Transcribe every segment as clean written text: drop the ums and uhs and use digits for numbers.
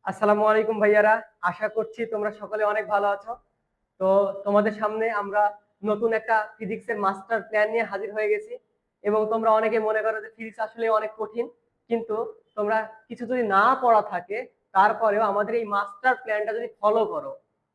আসসালামু আলাইকুম ভাইয়ারা। আশা করছি তোমরা সকলে অনেক ভালো আছো। তো তোমাদের সামনে আমরা নতুন একটা ফিজিক্সের মাস্টার প্ল্যান নিয়ে হাজির হয়ে গেছি। এবং তোমরা অনেকে মনে করো যে ফিজিক্স আসলে অনেক কঠিন, কিন্তু তোমরা কিছু যদি না পড়া থাকে তারপরেও আমাদের এই মাস্টার প্ল্যানটা যদি ফলো করো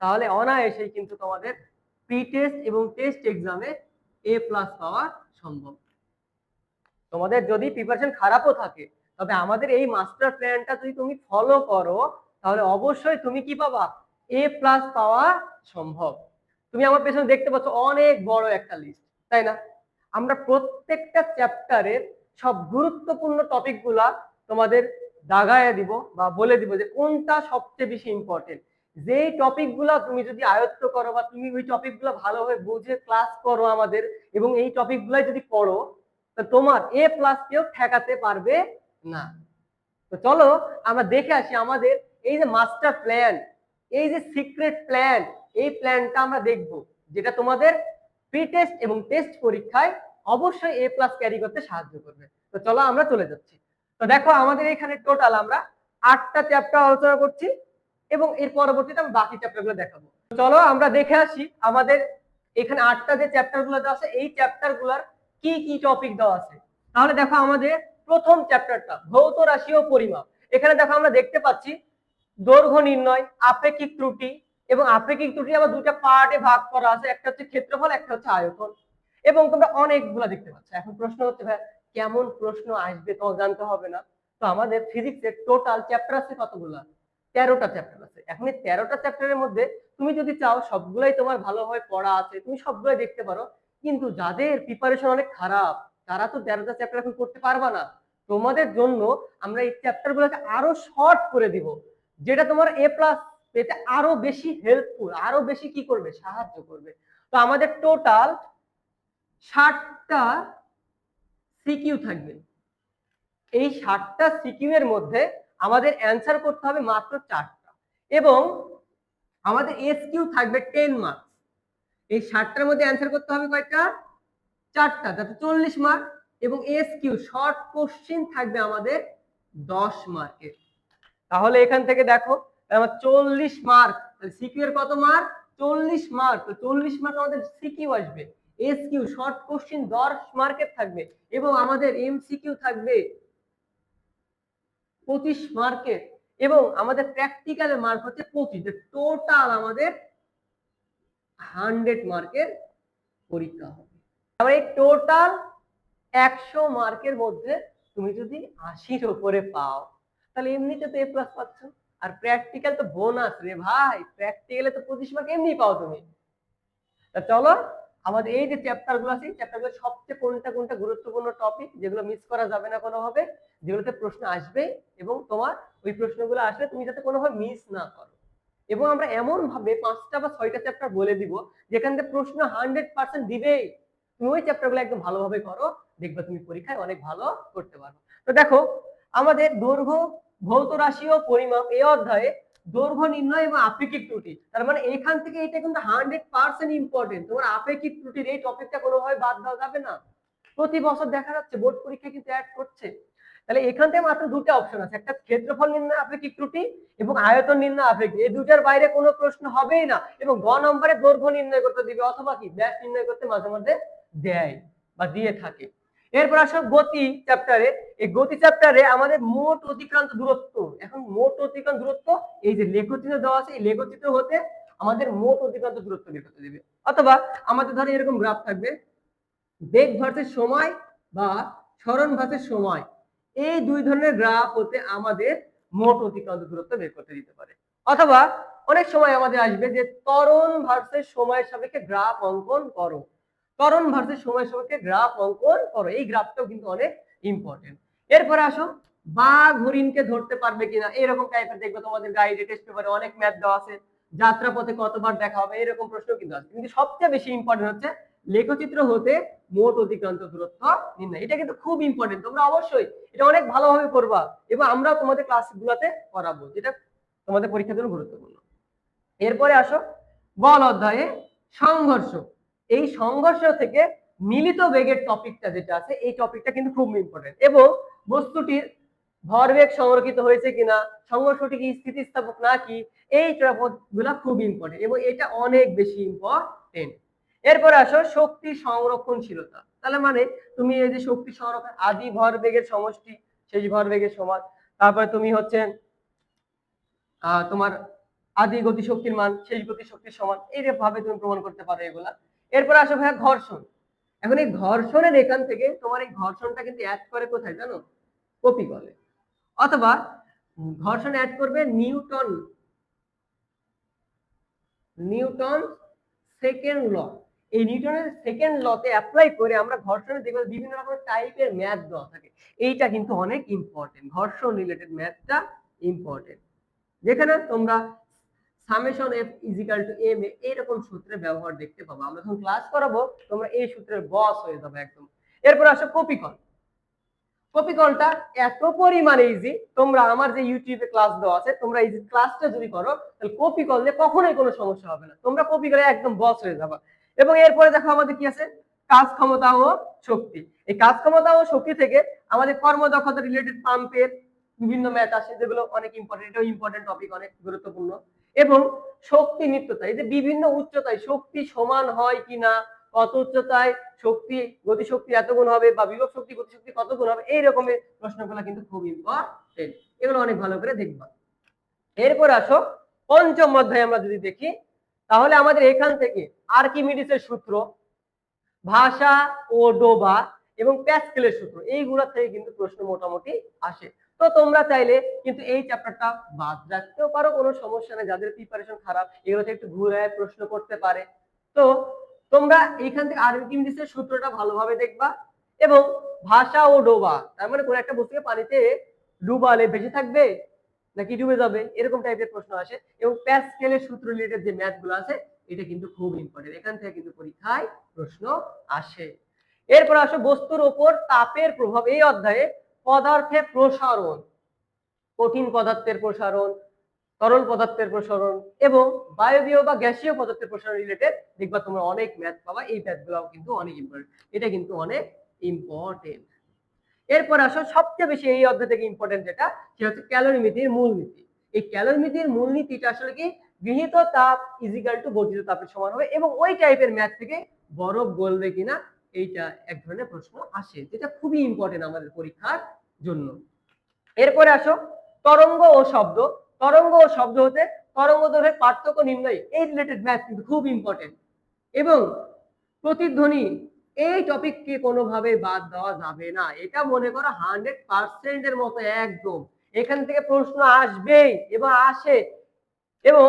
তাহলে অনায়াসেই কিন্তু তোমাদের প্রি টেস্ট এবং টেস্ট এক্সামে A+ পাওয়া সম্ভব। তোমাদের যদি প্রিপারেশন খারাপও থাকে তবে আমাদের এই মাস্টার প্ল্যানটা যদি তুমি ফলো করো তাহলে অবশ্যই তুমি কি পাবা, A+ পাওয়া সম্ভব। তুমি আমার পেছনে দেখতে পাচ্ছ অনেক বড় একটা লিস্ট, তাই না? আমরা প্রত্যেকটা চ্যাপ্টারের সব গুরুত্বপূর্ণ টপিকগুলা তোমাদের দাগায় দিব বা বলে দিব যে কোনটা সবচেয়ে বেশি ইম্পর্টেন্ট। যে টপিকগুলা তুমি যদি আয়ত্ত করো বা তুমি ওই টপিকগুলো ভালোভাবে বুঝে ক্লাস করো আমাদের, এবং এই টপিকগুলাই যদি পড়ো, তোমার A+ কেউ ঠেকাতে পারবে না। তো চলো আমরা দেখে আসি আমাদের এই যে মাস্টার প্ল্যান, এই যে সিক্রেট প্ল্যান, এই প্ল্যানটা আমরা দেখব যেটা তোমাদের প্রি টেস্ট এবং টেস্ট পরীক্ষায় অবশ্যই A+ ক্যারি করতে সাহায্য করবে। তো চলো আমরা চলে যাচ্ছি। তো দেখো আমাদের এখানে টোটাল আমরা 8টা চ্যাপ্টার আলোচনা করছি এবং এর পরবর্তীতে আমি বাকি চ্যাপ্টারগুলো দেখাবো। চলো আমরা দেখে আসি আমাদের এখানে 8টা যে চ্যাপ্টারগুলো দেওয়া আছে এই চ্যাপ্টারগুলোর কি কি টপিক দেওয়া আছে। তাহলে দেখো আমাদের প্রথম চ্যাপ্টারটা ভৌত রাশি ও পরিমাপ। এখানে দেখো আমরা দেখতে পাচ্ছি দৈর্ঘ্য নির্ণয়, আপেক্ষিক ত্রুটি, এবং আপেক্ষিক ত্রুটি আবার দুটো পার্টে ভাগ করা আছে, একটা হচ্ছে ক্ষেত্রফল, একটা হচ্ছে আয়তন। এবং তোমরা অনেকগুলো দেখতে পাচ্ছ। এখন প্রশ্ন হচ্ছে ভাই কেমন প্রশ্ন আসবে তোমাকে জানতে হবে না? তো আমাদের ফিজিক্সের টোটাল চ্যাপ্টার আছে কতগুলা? 13টা চ্যাপ্টার আছে। এখন এই 13টা চ্যাপ্টারের মধ্যে তুমি যদি চাও সবগুলাই তোমার ভালোভাবে পড়া আছে তুমি সবগুলাই দেখতে পারো, কিন্তু যাদের প্রিপারেশন অনেক খারাপ তারা তো 13টা চ্যাপ্টার এখন করতে পারবা না। তোমাদের জন্য আমরা এই চ্যাপ্টার গুলোকে আরো শর্ট করে দিব, যেটা তোমার A+ পেতে আরো বেশি হেল্পফুল, আরো বেশি কি করবে, সাহায্য করবে। তো আমাদের টোটাল 60টা সিকিউ থাকবে। এই 60টা সিকিউ এর মধ্যে আমাদের অ্যান্সার করতে হবে মাত্র 4টা, এবং আমাদের এসকিউ থাকবে 10 মার্কস। এই 60টার মধ্যে অ্যান্সার করতে হবে কয়টা? 4টা, তাতে 40 মার্ক। এবং এসকিউ শর্ট কোশ্চেন থাকবে আমাদের 10 মার্কের। তাহলে এখান থেকে দেখো আমার 40 মার্ক, সিকিউ এর কত মার্ক? 40 মার্ক। তো 40 মার্ক আমাদের সিকিউ আসবে। এসকিউ শর্ট কোশ্চেন 10 মার্কের থাকবে, এবং আমাদের এমসিকিউ থাকবে 25 মার্কের, এবং আমাদের প্র্যাকটিক্যালের মার্ক হচ্ছে 25। টোটাল আমাদের 100 মার্কের পরীক্ষা হবে। আমরা এই টোটাল 100 মার্কের মধ্যে তুমি যদি 80-র উপরে পাও তাহলে এমনিতে তো A+ পাচ্ছ। আর প্র্যাকটিক্যাল তো বোনাস রে ভাই, প্র্যাকটিক্যালে তো 25 মার্ক এমনি পাও তুমি। তা চলো আমাদের এই যে চ্যাপ্টারগুলো আছে চ্যাপ্টারগুলো সবচেয়ে কোনটা কোনটা গুরুত্বপূর্ণ টপিক যেগুলো মিস করা যাবে না কোনোভাবে, যেগুলোতে প্রশ্ন আসবে, এবং তোমার ওই প্রশ্নগুলো আসলে তুমি যাতে কোনোভাবে মিস না করো। এবং আমরা এমন ভাবে 5টা বা 6টা চ্যাপ্টার বলে দিব যেখান থেকে প্রশ্ন 100% দিবেই। তুমি ওই চ্যাপ্টারগুলো একদম ভালোভাবে করো, দেখবে তুমি পরীক্ষায় অনেক ভালো করতে পারবে। তো দেখো আমাদের দৈর্ঘ্য, ভৌত রাশি ও পরিমাপ এই অধ্যায়ে দৈর্ঘ্য নির্ণয় এবং আপেক্ষিক ত্রুটি। তার মানে এখান থেকে এটা কিন্তু 100% ইম্পর্টেন্ট। তোমার আপেক্ষিক ত্রুটির এই টপিকটা কোনোভাবে বাদ দেওয়া যাবে না। প্রতি বছর দেখা যাচ্ছে বোর্ড পরীক্ষা কিন্তু অ্যাড করছে। তাহলে এখান থেকে মাত্র দুটো অপশন আছে, একটা ক্ষেত্রফল নির্ণয় আপেক্ষিক ত্রুটি এবং আয়তন নির্ণয় আপেক্ষিক। এই দুটার বাইরে কোনো প্রশ্ন হবেই না। এবং গ নম্বরে দৈর্ঘ্য নির্ণয় করতে দিবে, অথবা কি ব্যাস নির্ণয় করতে মাঝে মধ্যে দেয় বা দিয়ে থাকে। এরপর আসো গতি চ্যাপ্টারে। এই গতি চ্যাপ্টারে আমাদের মোট অতিক্রান্ত দূরত্ব। এখন মোট অতিক্রান্ত দূরত্ব এই যে লেখচিত্র দেওয়া আছে, এই লেখচিত্র হতে আমাদের মোট অতিক্রান্ত দূরত্ব বের করতে দিবে। অথবা আমাদের ধরে এরকম গ্রাফ থাকবে, বেগ ভার্সেস সময় বা সরণ ভার্সেস সময়, এই দুই ধরনের গ্রাফ হতে আমাদের মোট অতিক্রান্ত দূরত্ব বের করতে দিতে পারে। অথবা অনেক সময় আমাদের আসবে যে ত্বরণ ভার্সেস সময়ের সাপেক্ষে গ্রাফ অঙ্কন করো, ত্বরণ ভার্সেস সময়ের সাপেক্ষে গ্রাফ অঙ্কন করো। এই গ্রাফটাও কিন্তু অনেক ইম্পর্টেন্ট। এরপরে আসো বাঘ হরিণকে ধরতে পারবে কিনা, এরকম টাইপের দেখবে তোমাদের গাইডে টেস্ট পেপারে অনেক ম্যাথ দেওয়া আছে। যাত্রাপথে কতবার দেখা হবে, এরকম প্রশ্ন কিন্তু আছে। কিন্তু সবচেয়ে বেশি ইম্পর্টেন্ট হচ্ছে লেখচিত্র হতে মোট অতিক্রান্ত দূরত্ব নির্ণয়। এটা কিন্তু খুব ইম্পর্টেন্ট, তোমরা অবশ্যই এটা অনেক ভালোভাবে করবা, এবং আমরা তোমাদের ক্লাসগুলোতে করাবো, যেটা তোমাদের পরীক্ষার জন্য গুরুত্বপূর্ণ। এরপরে আসো বল অধ্যায়ে সংঘর্ষ। এই সংঘর্ষ থেকে মিলিত বেগের টপিকটা যেটা আছে এই টপিকটা কিন্তু খুব ইম্পর্টেন্ট, এবং বস্তুটির ভরবেগ সংরক্ষিত হয়েছে কিনা, সংঘর্ষটি কি স্থিতিস্থাপক নাকি, এই গুলা খুব ইম্পর্টেন্ট এবং এটা অনেক বেশি ইম্পর্টেন্ট। এরপরে আসো শক্তি সংরক্ষণশীলতা। তাহলে মানে তুমি এই যে শক্তি সংরক্ষণ, আদি ভরবেগের সমষ্টি শেষ ভরবেগের সমান, তারপরে তুমি হচ্ছে তোমার আদি গতিশক্তির মান শেষ গতিশক্তির সমান, এইভাবে তুমি প্রমাণ করতে পারো এগুলা। এরপর আসো ভাইয়া ঘর্ষণ। এখন এই ঘর্ষণের এখান থেকে তোমার এই ঘর্ষণটা কিন্তু অ্যাড করে কোথায় জানো, কপিকলে, অথবা ঘর্ষণ অ্যাড করবে নিউটন সেকেন্ড ল। এই নিউটনের সেকেন্ড লতে অ্যাপ্লাই করে আমরা ঘর্ষণে দেখব বিভিন্ন রকম টাইপের ম্যাথ দেওয়া থাকে। এইটা কিন্তু অনেক ইম্পর্টেন্ট, ঘর্ষণ রিলেটেড ম্যাথটা ইম্পর্টেন্ট, যেখানে তোমরা summation f is equal to m a এরকম সূত্রের ব্যবহার দেখতে পাবো। আমরা যখন ক্লাস করাবো তোমরা এই সূত্রের বস হয়ে যাবে একদম। এরপর আসো কপিকল। কপিকলটা এত পরিমাণে ইজি, তোমরা আমার যে ইউটিউবে ক্লাস দেওয়া আছে, তোমরা এই ক্লাসটা যদি করো তাহলে কপিকল দিয়ে কখনোই কোনো সমস্যা হবে না, তোমরা কপিকলে একদম বস হয়ে যাবে। এবং এরপরে দেখো আমাদের কি আছে, কাজ ক্ষমতা ও শক্তি। এই কাজ ক্ষমতা ও শক্তি থেকে আমাদের কর্মদক্ষতা রিলেটেড পাম্পের বিভিন্ন ম্যাথ আসে, যেগুলো অনেক ইম্পর্টেন্ট, এটাও ইম্পর্টেন্ট টপিক, অনেক গুরুত্বপূর্ণ। এবং শক্তি নিত্যতা, এই যে বিভিন্ন উচ্চতায় শক্তি সমান হয় কিনা, কত উচ্চতায় শক্তি গতিশক্তি এত গুণ হবে, বা বিভব শক্তি গতিশক্তি কত গুণ হবে, এই রকমের প্রশ্নগুলো কিন্তু খুব ইম্পর্টেন্ট, এগুলো অনেক ভালো করে দেখবা। এরপর আসো পঞ্চম অধ্যায় আমরা যদি দেখি, তাহলে আমাদের এখান থেকে আর্কিমিডিসের সূত্র, ভাষা ও ডোবা এবং প্যাসকেলের সূত্র, এইগুলা থেকে কিন্তু প্রশ্ন মোটামুটি আসে। তো তোমরা চাইলে কিন্তু এই চ্যাপ্টারটা বাদ রাখতেও পারো, কোনো সমস্যা নেই, যাদের প্রিপারেশন খারাপ এগুলোতে একটু ঘুরে প্রশ্ন করতে পারে। তো তোমরা এইখান থেকে আর্কিমিডিসের সূত্রটা ভালোভাবে দেখবা, এবং ভাষা ও ডোবা, তার মানে কোনো একটা বস্তুকে পানিতে ডুবালে ভেসে থাকবে নাকি ডুবে যাবে, এরকম টাইপের প্রশ্ন আসে। এবং প্যাসকেলের সূত্র রিলেটেড যে ম্যাথ গুলো আছে এটা কিন্তু খুব ইম্পর্টেন্ট, এখান থেকে কিন্তু পরীক্ষায় প্রশ্ন আসে। এরপর আসো বস্তুর উপর তাপের প্রভাব। এই অধ্যায়ে পদার্থের প্রসারণ, কঠিন পদার্থের প্রসারণ, তরল পদার্থের প্রসারণ এবং বায়বীয় বা গ্যাসীয় পদার্থের প্রসারণ রিলেটেড দেখবা তোমরা অনেক ম্যাথ পাবা, এই ম্যাথগুলো কিন্তু অনেক ইম্পর্টেন্ট, এটা কিন্তু অনেক ইম্পর্টেন্ট। এরপর আসো সবচেয়ে বেশি এই অধ্যায় থেকে ইম্পর্টেন্ট যেটা, সেটা হচ্ছে ক্যালোরিমিতির মূলনীতি। এই ক্যালোরিমিতির মূলনীতিটা আসলে কি, গৃহীত তাপ ইজিক্যাল টু বর্ধিত তাপের সমান হবে, এবং ওই টাইপের ম্যাথ থেকে বরফ গলবে কিনা এইটা এক ধরনের প্রশ্ন আসে, যেটা খুবই ইম্পর্টেন্ট আমাদের পরীক্ষার জন্য। এরপরে আসো তরঙ্গ ও শব্দ। তরঙ্গ ও শব্দ হতে তরঙ্গ দৈর্ঘ্যের পার্থক্য নির্ণয়, এই রিলেটেড ম্যাথ কিন্তু খুব ইম্পর্টেন্ট। এবং প্রতিধ্বনি, এই টপিককে কোনোভাবে বাদ দেওয়া যাবে না, এটা মনে করো 100% এর মতো একদম, এখান থেকে প্রশ্ন আসবেই এবং আসে। এবং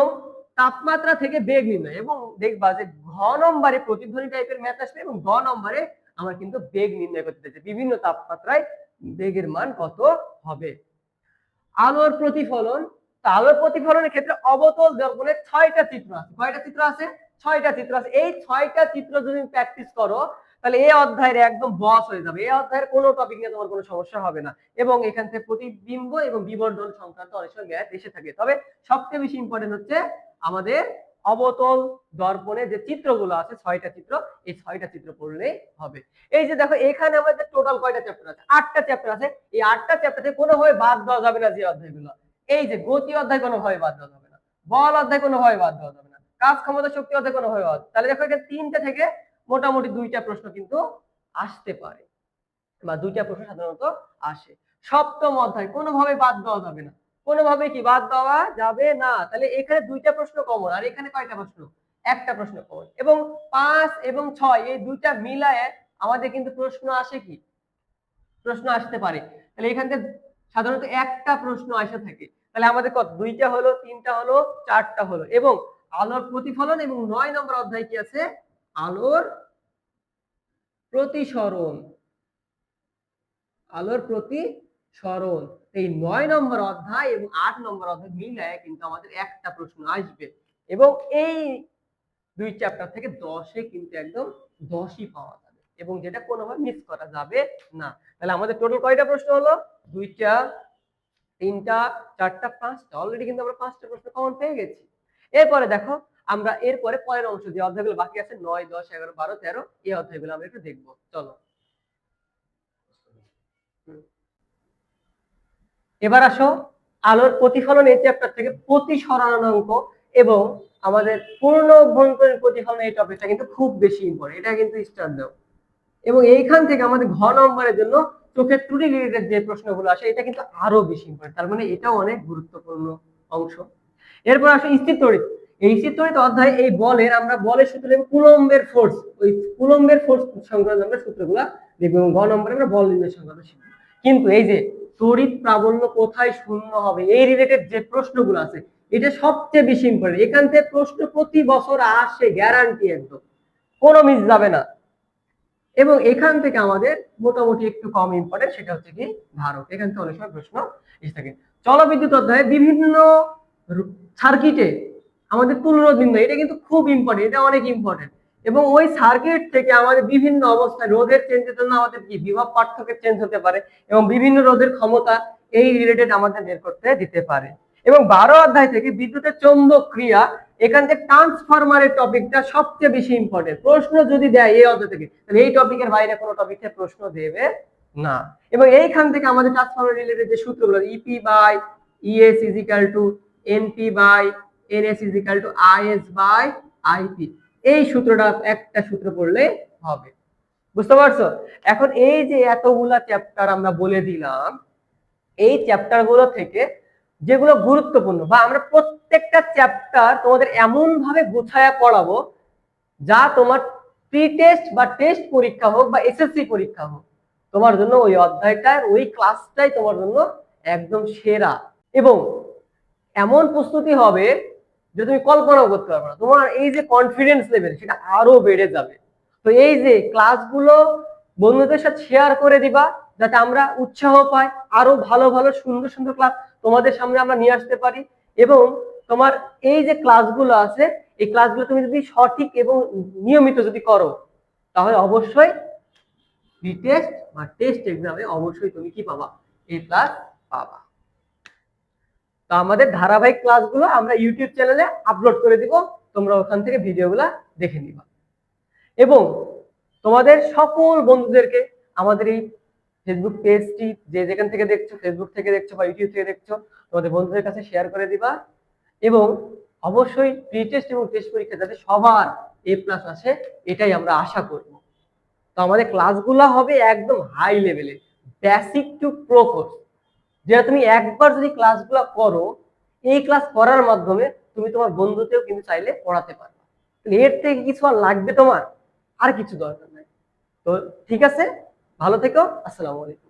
তাপমাত্রা থেকে বেগ নির্ণয়, এবং দেখবা যে ঘ নম্বরে প্রতিধ্বনি টাইপের ম্যাথ আসবে এবং গ নম্বরে আমার কিন্তু বেগ নির্ণয় করতে দিয়েছে, বিভিন্ন তাপমাত্রায় বেগের মান কত হবে। আলোর প্রতিফলন, আলোর প্রতিফলনের ক্ষেত্রে অবতল দর্পণের 6টা চিত্র আছে। কয়টা চিত্র আছে? 6টা চিত্র আছে। এই 6টা চিত্র যদি প্র্যাকটিস করো তাহলে এই অধ্যায়ের একদম বস হয়ে যাবে, এই অধ্যায়ের কোনো টপিক নিয়ে তোমার কোনো সমস্যা হবে না। এবং এখান থেকে প্রতিবিম্ব এবং বিবর্ধন সংক্রান্ত অনেক সময় ম্যাথ এসে থাকে, তবে সবচেয়ে বেশি ইম্পর্টেন্ট হচ্ছে আমাদের অবতল দর্পণে যে চিত্রগুলো আছে, 6টা চিত্র, এই 6টা চিত্র পড়লেই হবে। এই যে দেখো এখানে আমাদের টোটাল কয়টা চ্যাপ্টার আছে? 8টা চ্যাপ্টার আছে। এই 8টা চ্যাপ্টার থেকে কোনোভাবে বাদ দেওয়া যাবে না যে অধ্যায়গুলো, এই যে গতি অধ্যায় কোনোভাবে বাদ দেওয়া যাবে না, বল অধ্যায় কোনোভাবে বাদ দেওয়া যাবে না, কাজ ক্ষমতা শক্তি অধ্যায় কোনোভাবে বাদ। তাহলে দেখো এখানে 3টে থেকে মোটামুটি 2টা প্রশ্ন কিন্তু আসতে পারে, বা 2টা প্রশ্ন সাধারণত আসে। সপ্তম অধ্যায় কোনোভাবে বাদ দেওয়া যাবে না, কোনোভাবে কি বাদ দেওয়া যাবে না। তাহলে এখানে 2টা প্রশ্ন কমন, আর এখানে কয়টা প্রশ্ন? একটা প্রশ্ন কমন। এবং 5 এবং 6 এই 2টা মিলায়ে আমাদের কিন্তু প্রশ্ন আসে কি, প্রশ্ন আসতে পারে। তাহলে এখান থেকে সাধারণত একটা প্রশ্ন আসে থাকে। তাহলে আমাদের কত? 2টা হলো, 3টা হলো, 4টা হলো। এবং আলোর প্রতিফলন এবং 9 নম্বর অধ্যায় কি আছে? আলোর প্রতিসরণ, আলোর প্রতিসরণ। এই 9 নম্বর অধ্যায় এবং 8 নম্বর অধ্যায় মিলায়ে কিন্তু আমাদের একটা প্রশ্ন আসবে, এবং এই 2 চ্যাপ্টার থেকে 10-এ কিন্তু একদম 10ই পাওয়া যাবে, এবং যেটা কোনোভাবে মিস করা যাবে না। তাহলে আমাদের টোটাল কয়টা প্রশ্ন হলো? 2টা, 3টা, 4টা, 5টা। অলরেডি কিন্তু আমরা 5টা প্রশ্ন কমন পেয়ে গেছি। এরপরে দেখো আমরা এরপরে পরের অংশ যে অধ্যায়গুলো বাকি আছে 9, 10, 11, 12, 13, এই অধ্যায়গুলো আমরা একটু দেখবো। চলো। এবার আসো আলোর প্রতিফলন এই চ্যাপ্টার থেকে প্রতিসরণাঙ্ক এবং আমাদের পূর্ণ অভ্যন্তরীণ প্রতিফলন এই টপিকটা কিন্তু খুব বেশি ইম্পর্টেন্ট, এটা কিন্তু স্টার দাও। এবং এইখান থেকে আমাদের ঘ নম্বরের জন্য চোখের ত্রুটি রিলেটেড যে প্রশ্নগুলো আসে এটা কিন্তু আরো বেশি ইম্পর্টেন্ট, তার মানে এটাও অনেক গুরুত্বপূর্ণ অংশ। এরপর আসে স্থির তড়িৎ। এই স্থির তড়িৎ অধ্যায়ে এই বলের আমরা বলের সূত্র লিখব কুলম্বের ফোর্স, ওই কুলম্বের ফোর্স সংক্রান্ত আমরা সূত্রগুলো লিখব এবং ঘ নম্বরে আমরা বল নির্ণয় সংক্রান্ত শিখব। কিন্তু এই যে তড়িৎ প্রাবল্য কোথায় শূন্য হবে এই রিলেটেড যে প্রশ্নগুলো আছে এটা সবচেয়ে বেশি ইম্পর্টেন্ট, এখান থেকে প্রশ্ন প্রতি বছর আসে গ্যারান্টি, একদম কোনো মিস যাবে না। এবং এখান থেকে আমাদের মোটামুটি একটু কম ইম্পর্টেন্ট, সেটা হচ্ছে কি ধারক, এখান থেকে অনেক সময় প্রশ্ন এসে থাকে। জলবিদ্যুৎ অধ্যায়ে বিভিন্ন সার্কিটে আমাদের তুলরোধ নির্ণয়, এটা কিন্তু খুব ইম্পর্টেন্ট, এটা অনেক ইম্পর্টেন্ট। এবং ওই সার্কিট থেকে আমাদের বিভিন্ন অবস্থায় রোধের চেঞ্জের জন্য আমাদের কি বিভব পার্থক্যের চেঞ্জ হতে পারে এবং বিভিন্ন রোধের ক্ষমতা এই রিলেটেড আমাদের বের করতে দিতে পারে। এবং 12 অধ্যায় থেকে বিদ্যুতের চৌম্বক ক্রিয়া, এখান থেকে ট্রান্সফরমারের টপিকটা সবচেয়ে বেশি ইম্পর্টেন্ট, প্রশ্ন যদি দেয় এই অধ্যায় থেকে তাহলে এই টপিকের বাইরে কোনো টপিকে প্রশ্ন দেবে না। এবং এইখান থেকে আমাদের ট্রান্সফরমার রিলেটেড যে সূত্রগুলো EP by ES is equal to NP by NS is equal to IS by IP, এই সূত্রটা একটা সূত্র পড়লে হবে, বুঝতে পারছো? এখন এই যে এতগুলা চ্যাপ্টার আমরা বলে দিলাম, এই চ্যাপ্টার গুলো থেকে যেগুলো গুরুত্বপূর্ণ বা আমরা প্রত্যেকটা চ্যাপ্টার তোমাদের এমন ভাবে গুছায়া পড়াবো যা তোমার প্রি টেস্ট বা টেস্ট পরীক্ষা হোক বা এসএসসি পরীক্ষা হোক, তোমার জন্য ওই অধ্যায়টার ওই ক্লাসটাই তোমার জন্য একদম সেরা। এবং এমন প্রস্তুতি হবে যে তুমি কল্পনাও করতে পারবে না, তোমার এই যে কনফিডেন্স লেভেল সেটা আরো বেড়ে যাবে। তো এই যে ক্লাসগুলো বন্ধুদের সাথে শেয়ার করে দিবা যাতে আমরা উৎসাহ পাই, আরো ভালো ভালো সুন্দর সুন্দর ক্লাস তোমাদের সামনে আমরা নিয়ে আসতে পারি। এবং তোমার এই যে ক্লাসগুলো আছে এই ক্লাসগুলো তুমি যদি সঠিক এবং নিয়মিত যদি করো তাহলে অবশ্যই টেস্ট বা টেস্ট এক্সামে অবশ্যই তুমি কি পাবা, এ প্লাস পাবা। তো আমাদের ধারাবাহিক ক্লাসগুলো আমরা ইউটিউব চ্যানেলে আপলোড করে দিব, তোমরা ওখান থেকে ভিডিওগুলো দেখে নিবা। এবং তোমাদের সকল বন্ধুদেরকে আমাদের এই ফেসবুক পেজটি যে যেখান থেকে দেখছো, ফেসবুক থেকে দেখছো বা ইউটিউব থেকে দেখছো, তোমাদের বন্ধুদের কাছে শেয়ার করে দিবা। এবং অবশ্যই প্রি টেস্ট এবং টেস্ট পরীক্ষা যাতে সবার এ প্লাস আসে এটাই আমরা আশা করব। তো আমাদের ক্লাসগুলো হবে একদম হাই লেভেলে, বেসিক টু প্রো কোর্স, যেটা তুমি একবার যদি ক্লাসগুলো করো এই ক্লাস করার মাধ্যমে তুমি তোমার বন্ধুতেও কিন্তু চাইলে পড়াতে পারবে। এর থেকে কিছু আর লাগবে তোমার, আর কিছু দরকার নাই। তো ঠিক আছে, ভালো থেকো, আসসালামু আলাইকুম।